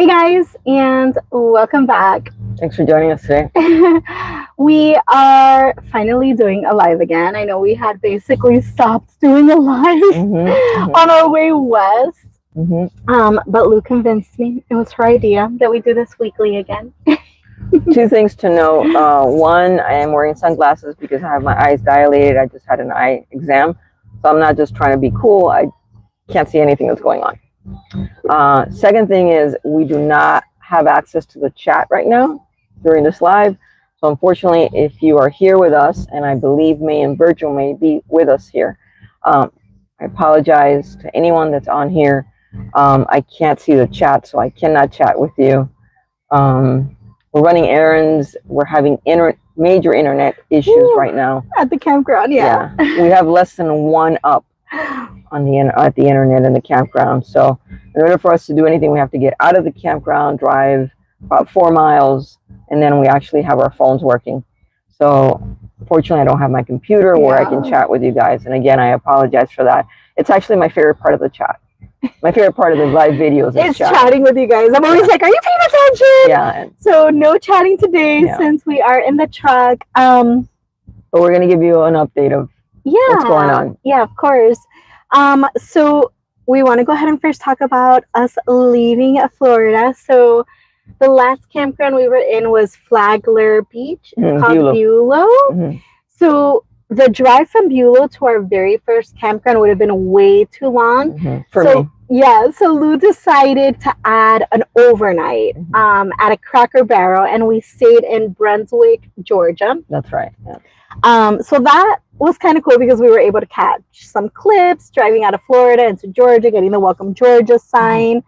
Hey guys, and welcome back. Thanks for joining us today. We are finally doing a live again. I know we had basically stopped doing a live on our way west. But Lou convinced me, it was her idea, that we do this weekly again. Two things to know. One, I am wearing sunglasses because I have my eyes dilated. I just had an eye exam. So I'm not just trying to be cool. I can't see anything that's going on. Second thing is we do not have access to the chat right now during this live. So unfortunately, if you are here with us, and I believe May and Virgil may be with us here, I apologize to anyone that's on here. I can't see the chat, so I cannot chat with you. We're running errands. We're having major internet issues right now at the campground. Yeah, we have less than one up on at the internet in the campground. So in order for us to do anything, we have to get out of the campground, drive about 4 miles, and then we actually have our phones working. So fortunately, I don't have my computer where I can chat with you guys. And again, I apologize for that. It's actually my favorite part of the chat. My favorite part of the live videos is chatting with you guys. I'm always like, are you paying attention? Yeah. So no chatting today since we are in the truck. But we're going to give you an update of what's going on. Yeah, of course. So we want to go ahead and first talk about us leaving Florida. So the last campground we were in was Flagler Beach, called Beulah. So the drive from Beulah to our very first campground would have been way too long for me. Yeah, so Lou decided to add an overnight at a Cracker Barrel, and we stayed in Brunswick, Georgia. That's right. Yeah. So that was kind of cool because we were able to catch some clips driving out of Florida into Georgia, getting the Welcome Georgia sign.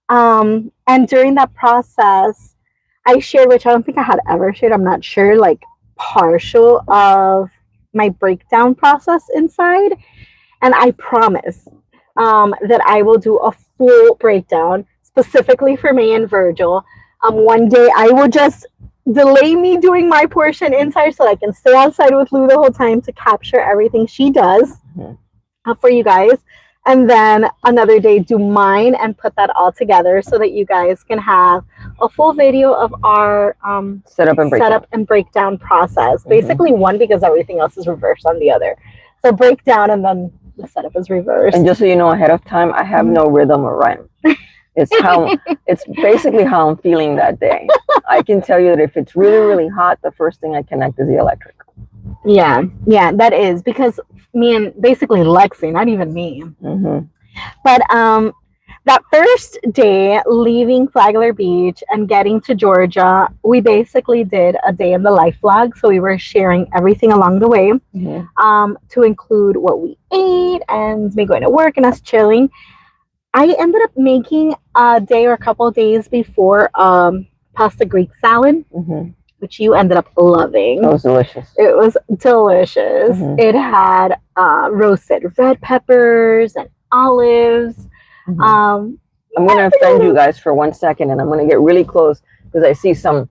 And during that process, I shared, which I don't think I had ever shared, I'm not sure, like partial of my breakdown process inside. And I promise that I will do a full breakdown specifically for May and Virgil. One day I will just delay me doing my portion inside so I can stay outside with Lou the whole time to capture everything she does for you guys. And then another day do mine and put that all together so that you guys can have a full video of our setup and breakdown process. Basically one, because everything else is reversed on the other. So breakdown and then the setup is reversed. And just so you know ahead of time, I have no rhythm or rhyme. It's basically how I'm feeling that day. I can tell you that if it's really, really hot, the first thing I connect is the electric. Yeah, that is because me and basically Lexi, not even me. But that first day leaving Flagler Beach and getting to Georgia, we basically did a day in the life vlog. So we were sharing everything along the way to include what we ate and me going to work and us chilling. I ended up making a day or a couple of days before pasta Greek salad, which you ended up loving. It was delicious. It was delicious. It had roasted red peppers and olives. I'm going to offend you guys for 1 second, and I'm going to get really close because I see some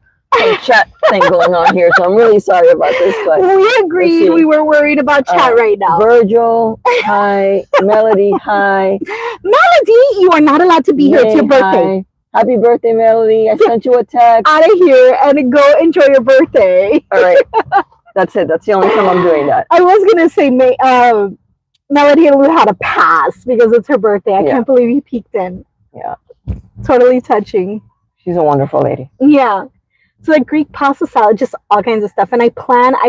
chat thing going on here, so I'm really sorry about this. But we agreed we were worried about chat right now. Virgil, hi. Melody, hi. Melody, you are not allowed to be here. It's your birthday. Hi. Happy birthday, Melody. I sent you a text. Out of here and go enjoy your birthday. All right. That's it. That's the only time I'm doing that. I was going to say Melody and Lou had a pass because it's her birthday. I can't believe you peeked in. Yeah. Totally touching. She's a wonderful lady. Yeah. So like Greek pasta salad, just all kinds of stuff. And I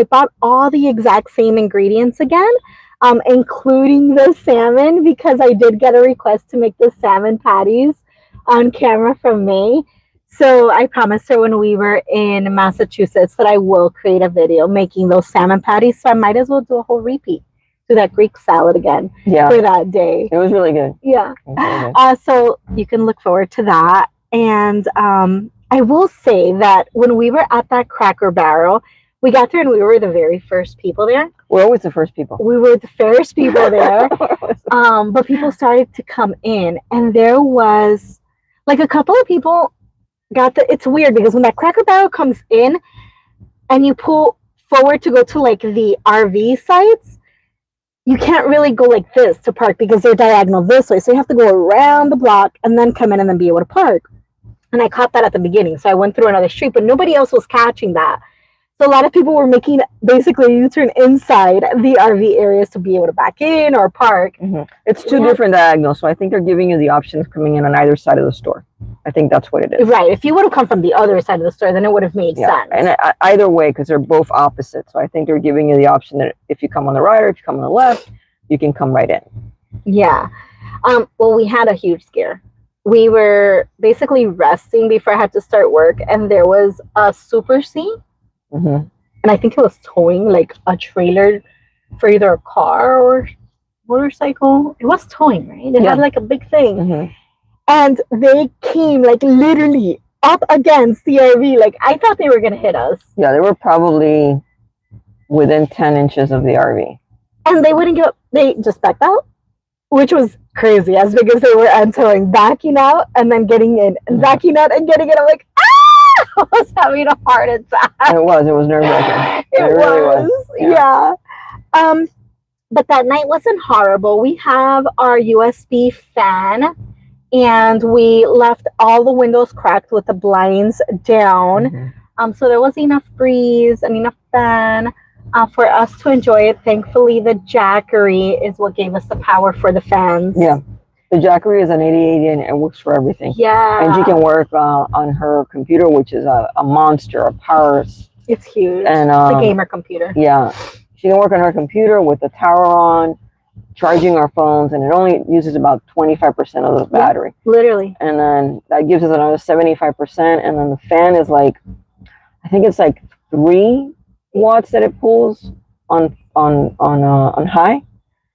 bought all the exact same ingredients again, including the salmon, because I did get a request to make the salmon patties on camera from May. So I promised her when we were in Massachusetts that I will create a video making those salmon patties. So I might as well do a whole repeat. Do that Greek salad again for that day. It was really good. Yeah. So you can look forward to that. And I will say that when we were at that Cracker Barrel, we got there and we were the very first people there. We're always the first people. We were the first people there. But people started to come in, and there was like a couple of people it's weird because when that Cracker Barrel comes in and you pull forward to go to like the RV sites, you can't really go like this to park because they're diagonal this way. So you have to go around the block and then come in and then be able to park. And I caught that at the beginning. So I went through another street, but nobody else was catching that. So a lot of people were making basically a U-turn inside the RV areas to be able to back in or park. It's two different diagonals, so I think they're giving you the option of coming in on either side of the store. I think that's what it is. Right. If you would have come from the other side of the store, then it would have made sense. And either way, because they're both opposite. So I think they're giving you the option that if you come on the right or if you come on the left, you can come right in. Yeah. Well, we had a huge scare. We were basically resting before I had to start work, and there was a Super C. And I think it was towing like a trailer for either a car or motorcycle. It was towing, right? It had like a big thing. And they came like literally up against the RV. Like I thought they were going to hit us. Yeah, they were probably within 10 inches of the RV. And they wouldn't give up. They just backed out, which was crazy as big as they were entering, backing out and then getting in, and backing out and getting in. I'm like, ah! I was having a heart attack. It was nerve-wracking. It really was. Yeah. But that night wasn't horrible. We have our USB fan, and we left all the windows cracked with the blinds down. So there was enough breeze and enough fan for us to enjoy it. Thankfully, the Jackery is what gave us the power for the fans. Yeah. The Jackery is an 8080 and it works for everything. Yeah. And she can work on her computer, which is a monster, a power. It's huge. And, it's a gamer computer. Yeah. She can work on her computer with the tower on, charging our phones, and it only uses about 25% of the battery. Literally. And then that gives us another 75%. And then the fan is like, I think it's like 3 watts that it pulls on high,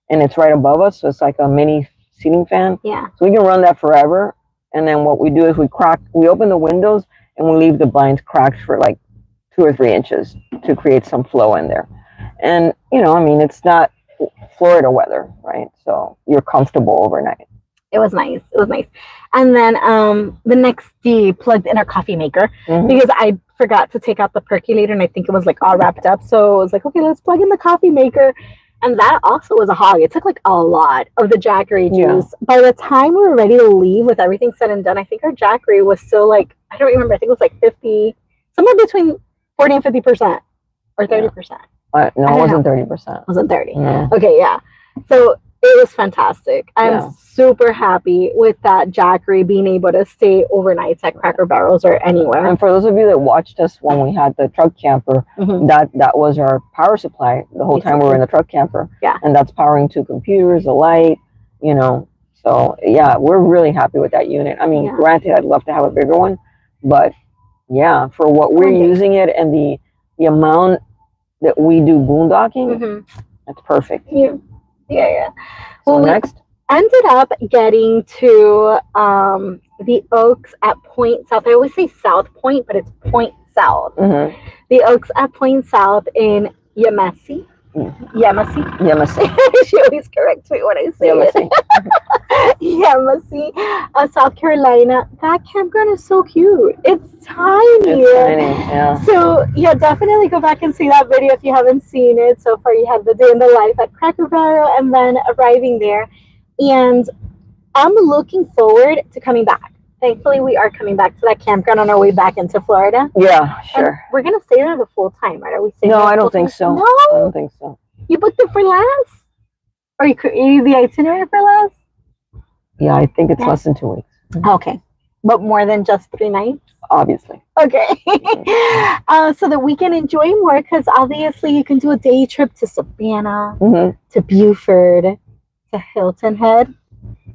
and it's right above us. So it's like a mini ceiling fan. Yeah. So we can run that forever. And then what we do is we open the windows and we leave the blinds cracked for like 2 or 3 inches to create some flow in there. And, you know, I mean, it's not Florida weather, right? So you're comfortable overnight. It was nice. It was nice. And then the next day, plugged in our coffee maker because I forgot to take out the percolator, and I think it was like all wrapped up. So I was like, okay, let's plug in the coffee maker. And that also was a hog. It took like a lot of the Jackery juice. Yeah. By the time we were ready to leave with everything said and done, I think our Jackery was still like, I don't remember, I think it was like 50, somewhere between 40 and 50% or 30%. No, it wasn't 30%. It wasn't 30. No. Okay, yeah. So it was fantastic. I'm super happy with that Jackery being able to stay overnight at Cracker Barrels or anywhere. And for those of you that watched us when we had the truck camper, that was our power supply the whole time we were in the truck camper. Yeah. And that's powering 2 computers, a light, you know. So, yeah, we're really happy with that unit. I mean, granted, I'd love to have a bigger one, but, yeah, for what we're using it and the amount that we do boondocking, that's perfect. Yeah. So next, ended up getting to the Oaks at Point South. I always say South Point, but it's Point South. The Oaks at Point South in Yemassee. Yemassee. She always corrects me when I say it. Yemassee, South Carolina. That campground is so cute. It's tiny. Yeah. So yeah, definitely go back and see that video if you haven't seen it. So far, you have the day in the life at Cracker Barrel and then arriving there. And I'm looking forward to coming back. Thankfully, we are coming back to that campground on our way back into Florida. Yeah, sure. And we're going to stay there the full time, right? Are we staying No, there I don't think so. No? I don't think so. You booked it for less? Or you created the itinerary for less? Yeah, I think it's less than 2 weeks. Okay. But more than just 3 nights? Obviously. Okay. So that we can enjoy more, because obviously you can do a day trip to Savannah, to Beaufort, to Hilton Head.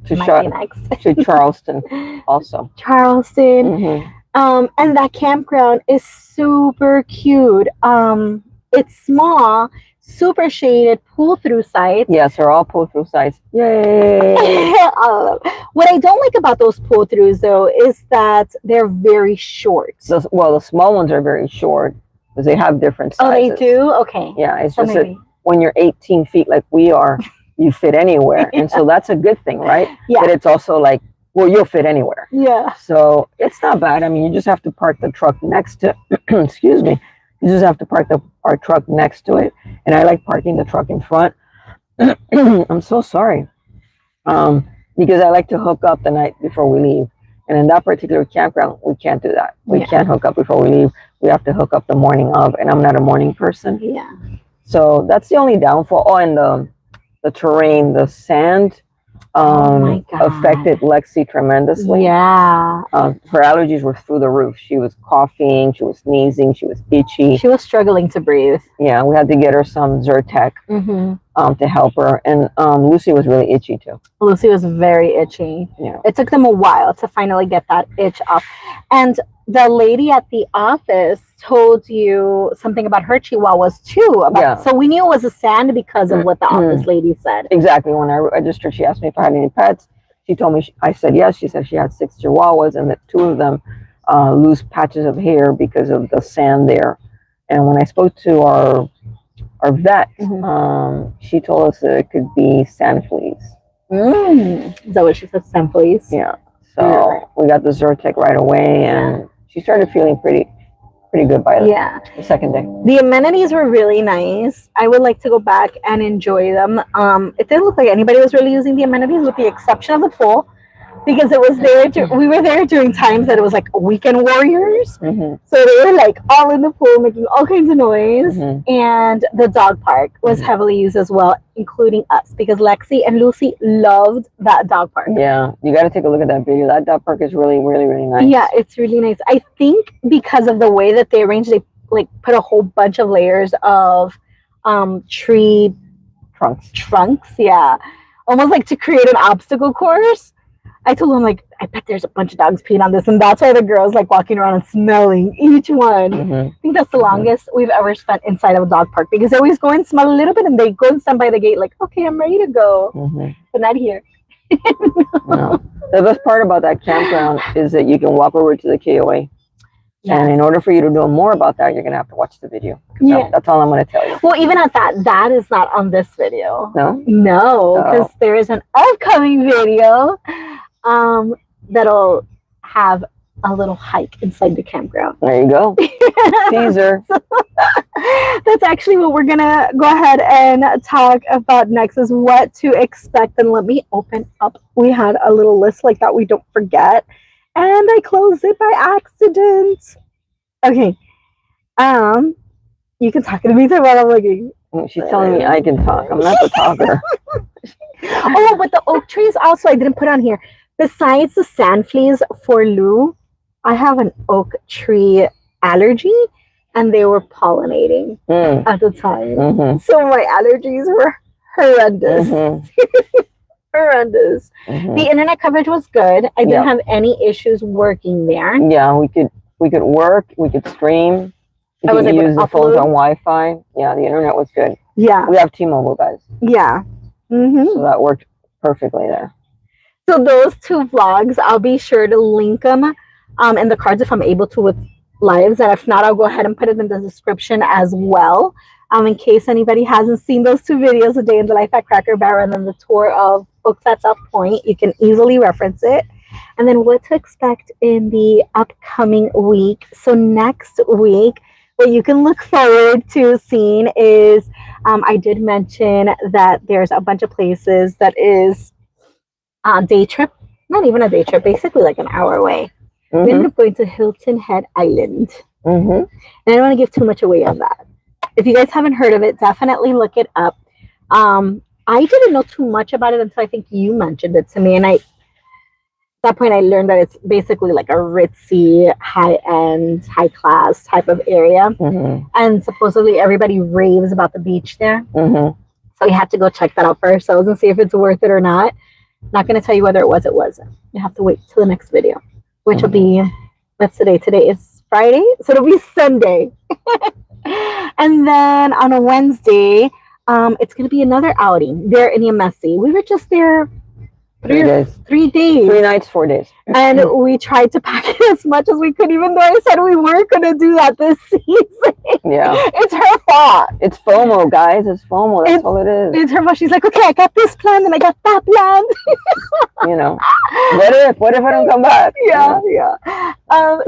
To Charleston also. Charleston. And that campground is super cute. It's small, super shaded, pull-through sites. Yes, they're all pull-through sites. Yay! What I don't like about those pull-throughs, though, is that they're very short. Well, the small ones are very short because they have different sizes. Oh, they do? Okay. Yeah, it's so just that when you're 18 feet like we are, you fit anywhere. And so that's a good thing, right? Yeah. But it's also like, well, you'll fit anywhere. Yeah. So it's not bad. I mean, you just have to park the truck next to, excuse me, you just have to park our truck next to it. And I like parking the truck in front. I'm so sorry. Because I like to hook up the night before we leave. And in that particular campground, we can't do that. We Yeah. can't hook up before we leave. We have to hook up the morning of, and I'm not a morning person. Yeah. So that's the only downfall. Oh, and the terrain, the sand Oh my God. affected Lexi tremendously. Yeah. Her allergies were through the roof. She was coughing, she was sneezing, she was itchy. She was struggling to breathe. Yeah, we had to get her some Zyrtec to help her. And Lucy was really itchy too. Lucy was very itchy. Yeah. It took them a while to finally get that itch off. And the lady at the office told you something about her chihuahuas too. So we knew it was a sand because of what the office lady said. Exactly. When I registered, she asked me if I had any pets. She told me, I said yes. She said she had 6 chihuahuas and that 2 of them lose patches of hair because of the sand there. And when I spoke to our vet, she told us that it could be sand fleas. Is that what she said? Sand fleas? Yeah. So we got the Zyrtec right away, and she started feeling pretty good by the second day. The amenities were really nice. I would like to go back and enjoy them. It didn't look like anybody was really using the amenities with the exception of the pool, because it was there. We were there during times that it was like weekend warriors. So they were like all in the pool making all kinds of noise. And the dog park was heavily used as well, including us, because Lexi and Lucy loved that dog park. Yeah, you got to take a look at that video. That dog park is really, really, really nice. Yeah, it's really nice. I think because of the way that they arranged, they like put a whole bunch of layers of tree trunks. Yeah, almost like to create an obstacle course. I told him, like, I bet there's a bunch of dogs peeing on this, and that's why the girls like walking around and smelling each one. I think that's the longest we've ever spent inside of a dog park, because they always go and smell a little bit and they go and stand by the gate like, okay, I'm ready to go, but not here. No. The best part about that campground is that you can walk over to the KOA. And in order for you to know more about that, you're going to have to watch the video. That's all I'm going to tell you. Well, even at that is not on this video. No? No, because there is an upcoming video that'll have a little hike inside the campground. There you go. Teaser. That's actually what we're gonna go ahead and talk about next, is what to expect. And let me open up. We had a little list like that we don't forget, and I closed it by accident. Okay. You can talk to me while I'm looking. She's telling me I can talk. I'm not the talker. Oh, but the oak trees also I didn't put on here. Besides the sand fleas for Lou, I have an oak tree allergy, and they were pollinating at the time. So my allergies were horrendous. Horrendous. The internet coverage was good. I didn't have any issues working there. Yeah, we could work, we could stream. I was able to use the phones on Wi-Fi. Yeah, the internet was good. Yeah. We have T-Mobile, guys. Yeah. So that worked perfectly there. So those 2 vlogs, I'll be sure to link them in the cards if I'm able to with lives. And if not, I'll go ahead and put it in the description as well. In case anybody hasn't seen those 2 videos, A Day in the Life at Cracker Barrel and then the tour of Books at South Point, you can easily reference it. And then what to expect in the upcoming week. So next week, what you can look forward to seeing is, I did mention that there's a bunch of places that is a day trip, not even a day trip, basically like an hour away. We ended up going to Hilton Head Island. And I don't want to give too much away on that. If you guys haven't heard of it, definitely look it up. I didn't know too much about it until I think you mentioned it to me. And at that point, I learned that it's basically like a ritzy, high-end, high-class type of area. And supposedly everybody raves about the beach there. So we had to go check that out for ourselves and see if it's worth it or not. Not going to tell you whether it was, it wasn't. You have to wait till the next video, which will be, what's today? Today is Friday, so it'll be Sunday. And then on a Wednesday, it's going to be another outing there in Yemesi. We were just there 3 days. 3 days. 3 nights, 4 days. And we tried to pack it as much as we could, even though I said we weren't going to do that this season. Yeah. It's her fault. It's FOMO, guys. It's FOMO. That's all it is. It's her fault. She's like, okay, I got this plan and I got that plan. You know, what if I don't come back? Yeah.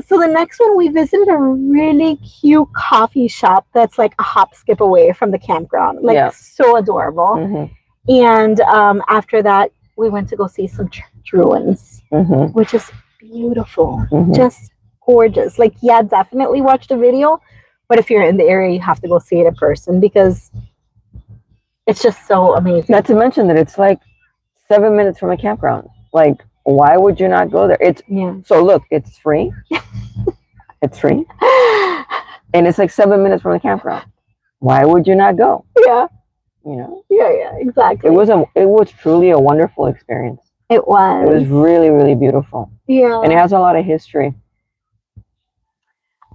So the next one, we visited a really cute coffee shop that's like a hop, skip away from the campground. Like so adorable. And after that, we went to go see some church ruins, which is beautiful, Mhm. just gorgeous. Like, yeah, definitely watch the video, but if you're in the area, you have to go see it in person because it's just so amazing. Not to mention that it's like 7 minutes from a campground. Like, why would you not go there? It's so look, it's free. It's free, and it's like 7 minutes from the campground. Why would you not go? Yeah. You know. Yeah, exactly. It was truly a wonderful experience. It was. It was really, really beautiful. Yeah. And it has a lot of history.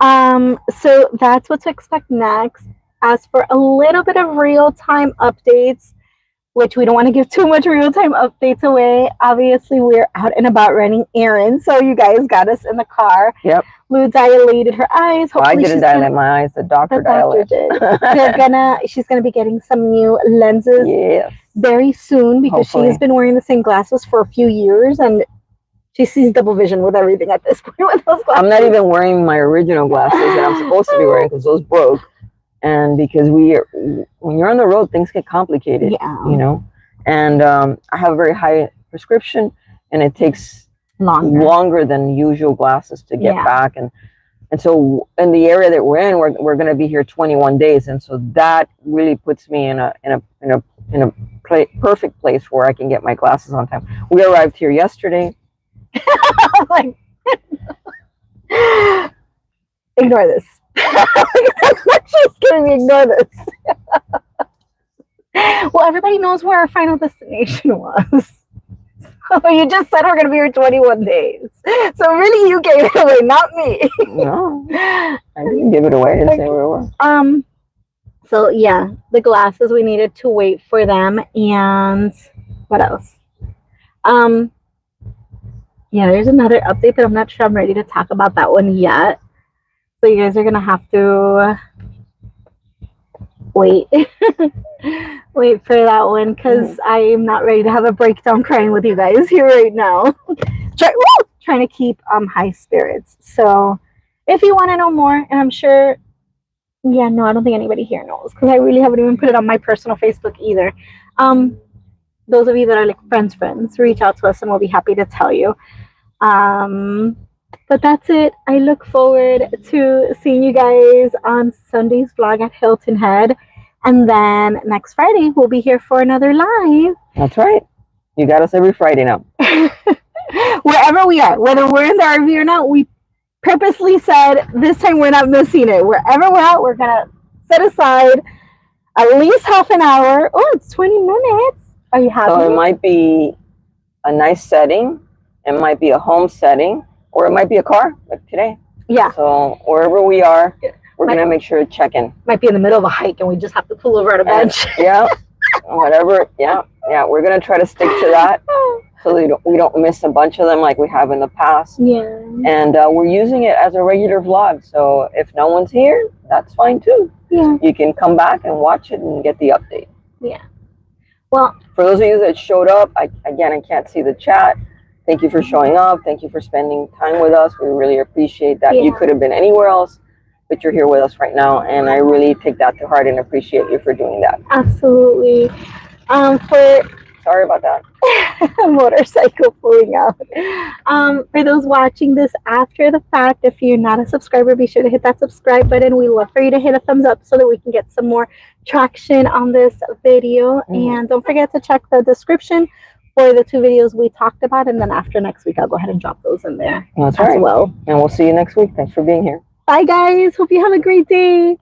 So that's what to expect next. As for a little bit of real-time updates, which we don't want to give too much real-time updates away. Obviously, we're out and about running errands, so you guys got us in the car. Yep. Lou dilated her eyes. Hopefully I didn't dilate my eyes. The doctor dilated. She's gonna be getting some new lenses very soon because she's been wearing the same glasses for a few years and she sees double vision with everything at this point with those glasses. I'm not even wearing my original glasses that I'm supposed to be wearing because those broke. And because when you're on the road, things get complicated, you know. And I have a very high prescription, and it takes longer than usual glasses to get back. And so in the area that we're in, we're going to be here 21 days, and so that really puts me in a perfect place where I can get my glasses on time. We arrived here yesterday. Like, ignore this. She's kidding me. Ignore this. Well, everybody knows where our final destination was. So you just said we're going to be here 21 days. So really, you gave it away, not me. No, I didn't give it away. I didn't say where we were. So yeah, the glasses, we needed to wait for them, and what else? Yeah, there's another update, but I'm not sure I'm ready to talk about that one yet. So you guys are gonna have to wait wait for that one because I am not ready to have a breakdown crying with you guys here right now. Trying to keep high spirits. So if you want to know more, and I'm sure, I don't think anybody here knows because I really haven't even put it on my personal Facebook either. Those of you that are like friends, reach out to us and we'll be happy to tell you. But that's it. I look forward to seeing you guys on Sunday's vlog at Hilton Head. And then next Friday, we'll be here for another live. That's right. You got us every Friday now. Wherever we are, whether we're in the RV or not, we purposely said this time we're not missing it. Wherever we're at, we're going to set aside at least half an hour. Oh, it's 20 minutes. Are you happy? So it might be a nice setting. It might be a home setting. Or it might be a car, like today. Yeah. So wherever we are, we're going to make sure to check in. Might be in the middle of a hike and we just have to pull over at a bench. Yeah. Whatever. Yeah. We're going to try to stick to that so we don't miss a bunch of them like we have in the past. Yeah. And we're using it as a regular vlog. So if no one's here, that's fine too. Yeah. You can come back and watch it and get the update. Yeah. Well, for those of you that showed up, I can't see the chat. Thank you for showing up. Thank you for spending time with us. We really appreciate that. You could have been anywhere else, but you're here with us right now. And I really take that to heart and appreciate you for doing that. Absolutely. Sorry about that. Motorcycle pulling out. For those watching this after the fact, if you're not a subscriber, be sure to hit that subscribe button. We love for you to hit a thumbs up so that we can get some more traction on this video. And don't forget to check the description for the 2 videos we talked about, and then after next week, I'll go ahead and drop those in there as well. And we'll see you next week. Thanks for being here. Bye, guys. Hope you have a great day.